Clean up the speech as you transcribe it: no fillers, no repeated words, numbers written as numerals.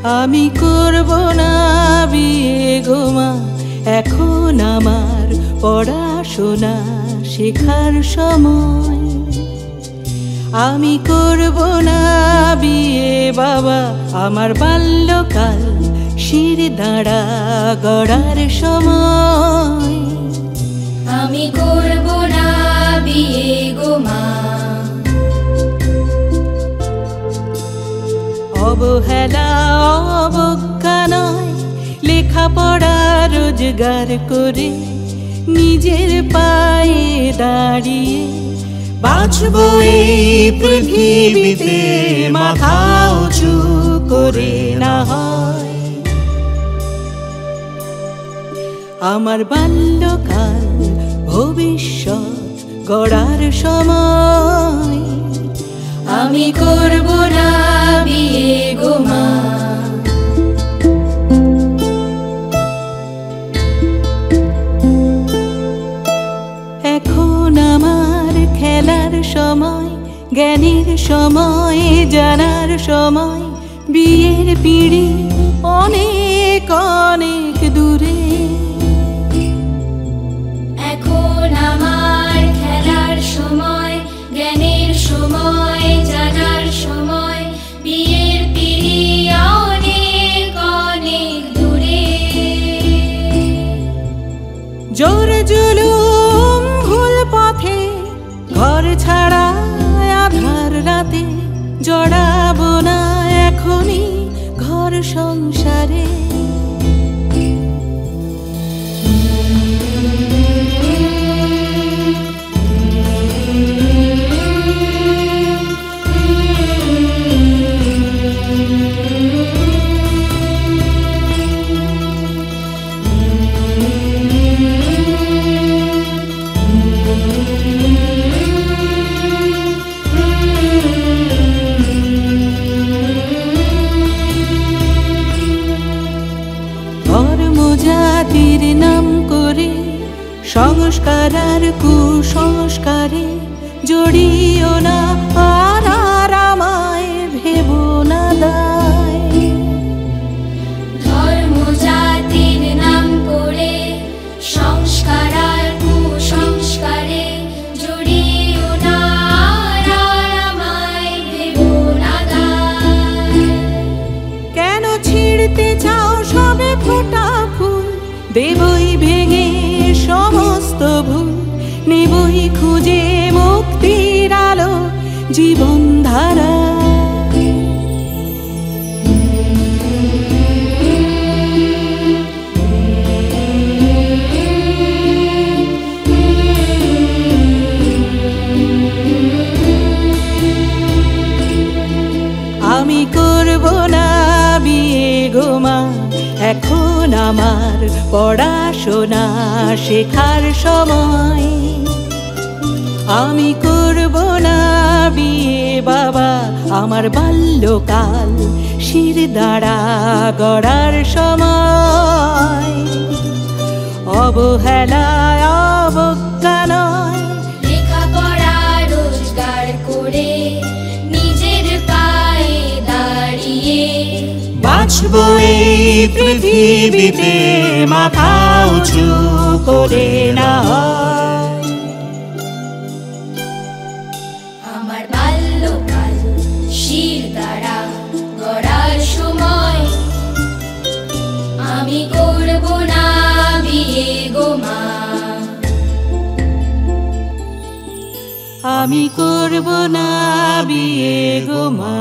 আমি করব না বিয়ে গো মা, এখন আমার পড়াশোনা শেখার সময়। আমি করব না বিয়ে বাবা, আমার বাল্যকাল শির দাঁড়া গড়ার সময়। আমি করব না বিয়ে গো মা। অবহেলা অবজ্ঞা নয়, লেখাপড়া রোজগার করে নিজের পায়ে দাঁড়িয়ে বাঁচব এই পৃথিবীতে মাথা উঁচু করে না হয়। আমার বাল্যকাল ভবিষ্যৎ গড়ার সময়। আমি করব না বিয়ে গো মা। এখন আমার খেলার সময়, জ্ঞানের সময়, জানার সময়। বিয়ের পিঁড়ি অনেক অনেক দূরে। এখন আমার খেলার সময়, জ্ঞানের সময়, জানার সময়। বিয়ের পিঁড়ি অনেক অনেক দূরে। জোর জুলুম ভুল পথে ঘর ছাড়া আধার রাতে জড়াবো না এখনই ঘর সংসারে। জাতির নাম করে সংস্কার আর কুসংস্কারে জড়িও না, আর আমায় ভেবো না দায়। ধর্ম জাতির নাম করে সংস্কার আর কুসংস্কারে জড়িও না, আর আমায় ভেবো না দায়। কেন ছিঁড়তে চাও সবে ফোটা ফুল, দেবই ভেঙে সমস্ত ভুল, নেবই খুঁজে মুক্তির আলো জীবনধারা। আমি করব না বিয়ে গো মা, এখন আমার পড়াশোনা শেখার সময়। আমি করব না বিয়ে বাবা, আমার বাল্যকাল শির দাঁড়া গড়ার সময়। অবহেলা অবজ্ঞা নয়, লেখাপড়া রোজগার করে নিজের পায়ে দাঁড়িয়ে বাঁচব এই পৃথিবীতে মাথা উঁচু করে না হয়। আমার বাল্যকাল শির দাঁড়া গড়ার সময়। আমি করব না বিয়ে গো মা। আমি করব না বিয়ে গো মা।